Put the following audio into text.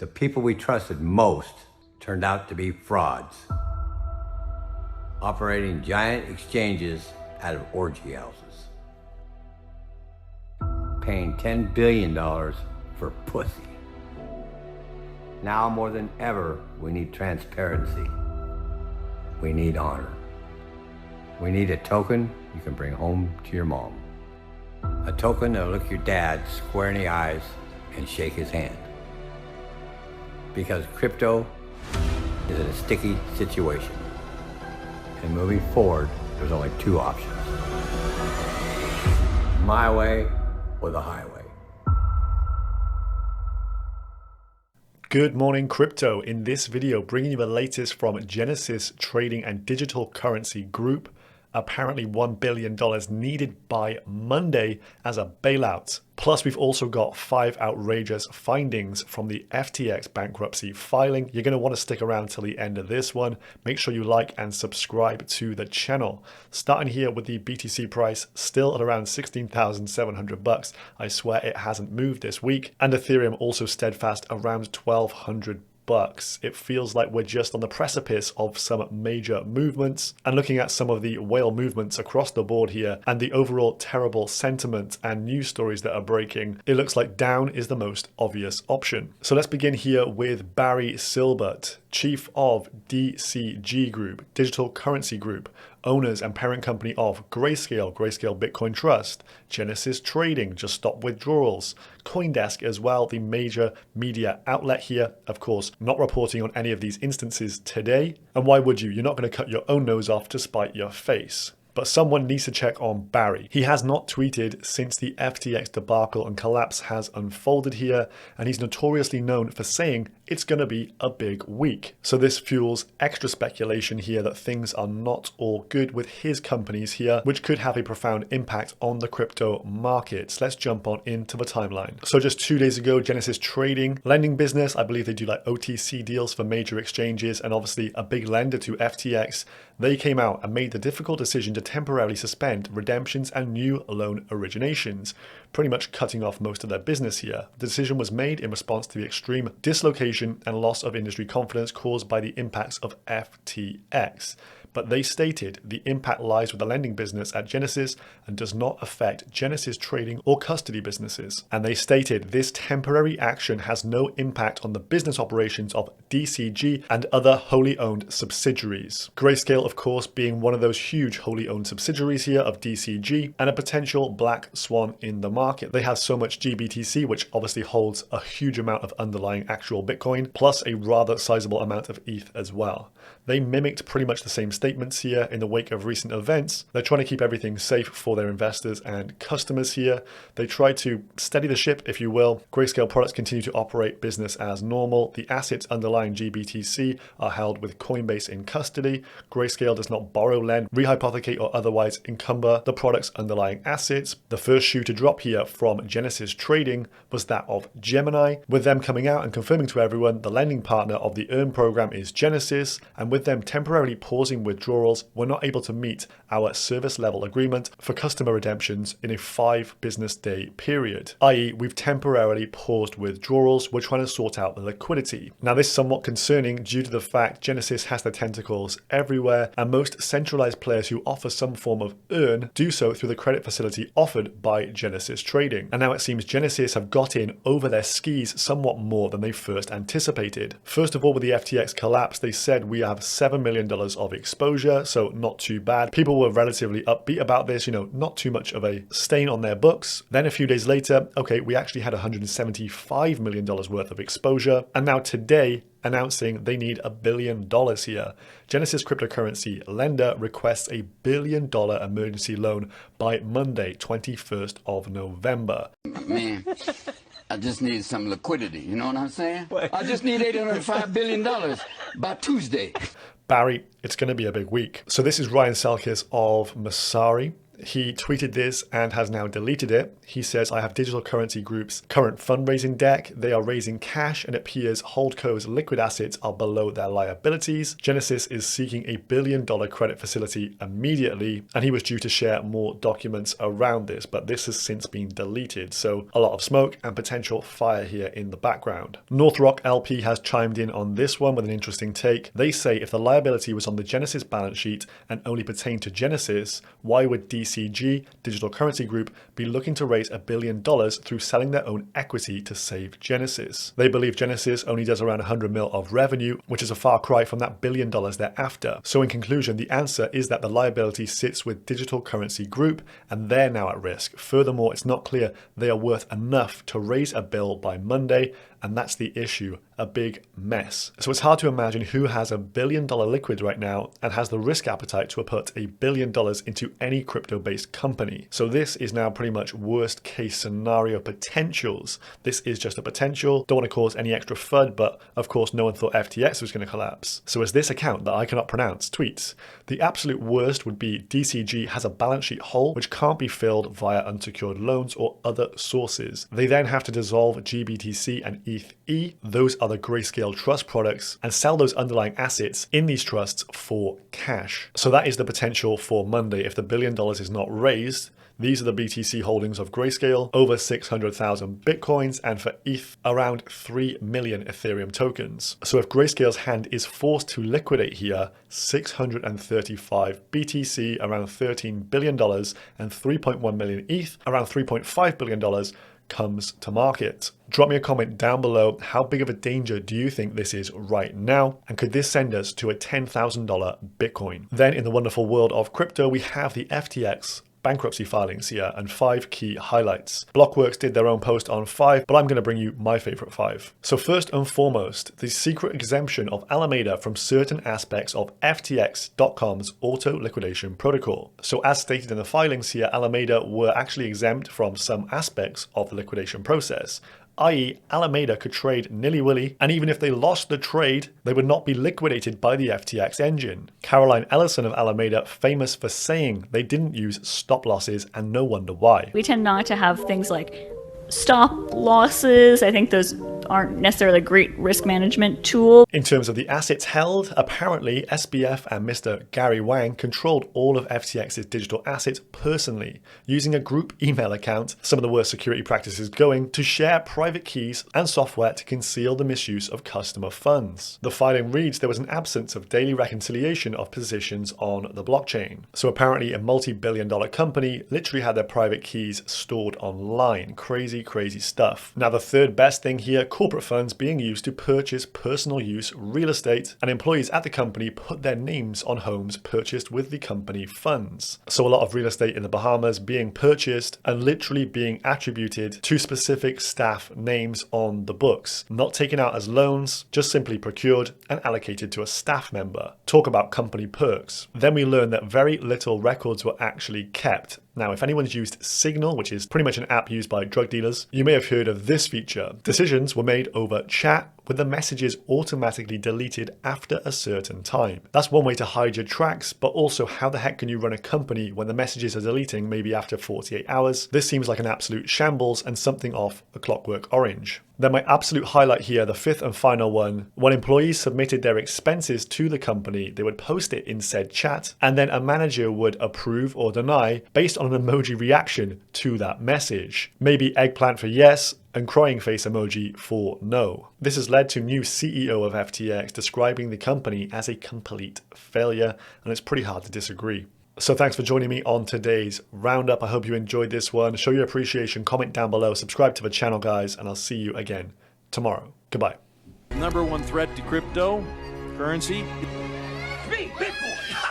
The people we trusted most turned out to be frauds, operating giant exchanges out of orgy houses, paying $10 billion for pussy. Now more than ever, we need transparency. We need honor. We need a token you can bring home to your mom. A token that'll look your dad square in the eyes and shake his hand. Because crypto is in a sticky situation. And moving forward, there's only two options. My way or the highway. Good morning, crypto. In this video, bringing you the latest from Genesis Trading and Digital Currency Group. Apparently $1 billion needed by Monday as a bailout. Plus, we've also got 5 outrageous findings from the FTX bankruptcy filing. You're going to want to stick around till the end of this one. Make sure you like and subscribe to the channel. Starting here with the BTC price, still at around 16,700 bucks. I swear it hasn't moved this week. And Ethereum also steadfast around 1,200 bucks. It feels like we're just on the precipice of some major movements. And looking at some of the whale movements across the board here and the overall terrible sentiment and news stories that are breaking, it looks like down is the most obvious option. So let's begin here with Barry Silbert, chief of DCG Group, Digital Currency Group, owners and parent company of Grayscale, Grayscale Bitcoin Trust, Genesis Trading, just stop withdrawals, CoinDesk as well, the major media outlet here, of course, not reporting on any of these instances today. And why would you? You're not going to cut your own nose off to spite your face. But someone needs to check on Barry. He has not tweeted since the FTX debacle and collapse has unfolded here, and he's notoriously known for saying it's going to be a big week. So this fuels extra speculation here that things are not all good with his companies here, which could have a profound impact on the crypto markets. Let's jump on into the timeline. So just 2 days ago, Genesis Trading, lending business, I believe they do like OTC deals for major exchanges and obviously a big lender to FTX. They came out and made the difficult decision to temporarily suspend redemptions and new loan originations, pretty much cutting off most of their business here. The decision was made in response to the extreme dislocation and loss of industry confidence caused by the impacts of FTX. But they stated the impact lies with the lending business at Genesis and does not affect Genesis Trading or custody businesses. And they stated this temporary action has no impact on the business operations of DCG and other wholly owned subsidiaries. Grayscale, of course, being one of those huge wholly owned subsidiaries here of DCG and a potential black swan in the market. They have so much GBTC, which obviously holds a huge amount of underlying actual Bitcoin, plus a rather sizable amount of ETH as well. They mimicked pretty much the same statements here in the wake of recent events. They're trying to keep everything safe for their investors and customers here. They try to steady the ship, if you will. Grayscale products continue to operate business as normal. The assets underlying GBTC are held with Coinbase in custody. Grayscale does not borrow, lend, rehypothecate, or otherwise encumber the product's underlying assets. The first shoe to drop here from Genesis Trading was that of Gemini, with them coming out and confirming to everyone the lending partner of the EARN program is Genesis, and with them temporarily pausing withdrawals, we're not able to meet our service level agreement for customer redemptions in a 5 business day period, i.e. we've temporarily paused withdrawals. We're trying to sort out the liquidity. Now this is somewhat concerning due to the fact Genesis has their tentacles everywhere, and most centralized players who offer some form of EARN do so through the credit facility offered by Genesis Trading. And now it seems Genesis have got in over their skis somewhat more than they first anticipated. First of all, with the FTX collapse, they said we have $7 million of exposure, so not too bad. People were relatively upbeat about this, not too much of a stain on their books. Then a few days later, okay, we actually had $175 million worth of exposure. And now today, announcing they need $1 billion here. Genesis cryptocurrency lender requests a $1 billion emergency loan by Monday, 21st of November. Man, I just need some liquidity, you know what I'm saying? I just need $805 billion by Tuesday. Barry, it's going to be a big week. So this is Ryan Selkis of Masari. He tweeted this and has now deleted it. He says, I have Digital Currency Group's current fundraising deck. They are raising cash and it appears Holdco's liquid assets are below their liabilities. Genesis is seeking a $1 billion credit facility immediately, and he was due to share more documents around this, but this has since been deleted. So a lot of smoke and potential fire here in the background. North Rock LP has chimed in on this one with an interesting take. They say if the liability was on the Genesis balance sheet and only pertained to Genesis, why would DCG, Digital Currency Group, be looking to raise $1 billion through selling their own equity to save Genesis? They believe Genesis only does around 100 mil of revenue, which is a far cry from that $1 billion they're after. So in conclusion, the answer is that the liability sits with Digital Currency Group and they're now at risk. Furthermore, it's not clear they are worth enough to raise a bill by Monday, and that's the issue, a big mess. So it's hard to imagine who has $1 billion liquid right now and has the risk appetite to put $1 billion into any crypto-based company. So this is now pretty much worst case scenario potentials. This is just a potential. Don't want to cause any extra FUD, but of course no one thought FTX was going to collapse. So as this account that I cannot pronounce tweets, the absolute worst would be DCG has a balance sheet hole which can't be filled via unsecured loans or other sources. They then have to dissolve GBTC and ETH. Those are the Grayscale Trust products, and sell those underlying assets in these trusts for cash. So that is the potential for Monday if the $1 billion is not raised. These are the BTC holdings of Grayscale, over 600,000 Bitcoins, and for ETH, around 3 million Ethereum tokens. So if Grayscale's hand is forced to liquidate here, 635 BTC, around $13 billion, and 3.1 million ETH, around $3.5 billion, comes to market. Drop me a comment down below. How big of a danger do you think this is right now? And could this send us to a $10,000 Bitcoin? Then in the wonderful world of crypto, we have the FTX bankruptcy filings here and 5 key highlights. Blockworks did their own post on 5, but I'm going to bring you my favorite 5. So first and foremost, the secret exemption of Alameda from certain aspects of FTX.com's auto liquidation protocol. So as stated in the filings here, Alameda were actually exempt from some aspects of the liquidation process, i.e. Alameda could trade nilly-willy, and even if they lost the trade, they would not be liquidated by the FTX engine. Caroline Ellison of Alameda, famous for saying they didn't use stop losses, and no wonder why. We tend not to have things like stop losses. I think those aren't necessarily a great risk management tool. In terms of the assets held, apparently SBF and Mr. Gary Wang controlled all of FTX's digital assets personally, using a group email account, some of the worst security practices going, to share private keys and software to conceal the misuse of customer funds. The filing reads there was an absence of daily reconciliation of positions on the blockchain. So apparently a multi-billion-dollar company literally had their private keys stored online. Crazy stuff. Now the third best thing here, corporate funds being used to purchase personal use real estate, and employees at the company put their names on homes purchased with the company funds. So a lot of real estate in the Bahamas being purchased and literally being attributed to specific staff names on the books, not taken out as loans, just simply procured and allocated to a staff member. Talk about company perks. Then we learn that very little records were actually kept. Now, if anyone's used Signal, which is pretty much an app used by drug dealers, you may have heard of this feature. Decisions were made over chat, with the messages automatically deleted after a certain time. That's one way to hide your tracks, but also how the heck can you run a company when the messages are deleting maybe after 48 hours? This seems like an absolute shambles and something off A Clockwork Orange. Then my absolute highlight here, the fifth and final one, when employees submitted their expenses to the company, they would post it in said chat, and then a manager would approve or deny based on an emoji reaction to that message. Maybe eggplant for yes, and crying face emoji for no. This has led to new CEO of FTX describing the company as a complete failure, and it's pretty hard to disagree. So thanks for joining me on today's roundup. I hope you enjoyed this one. Show your appreciation, comment down below, subscribe to the channel, guys, and I'll see you again tomorrow. Goodbye. Number one threat to crypto currency. Bitcoin.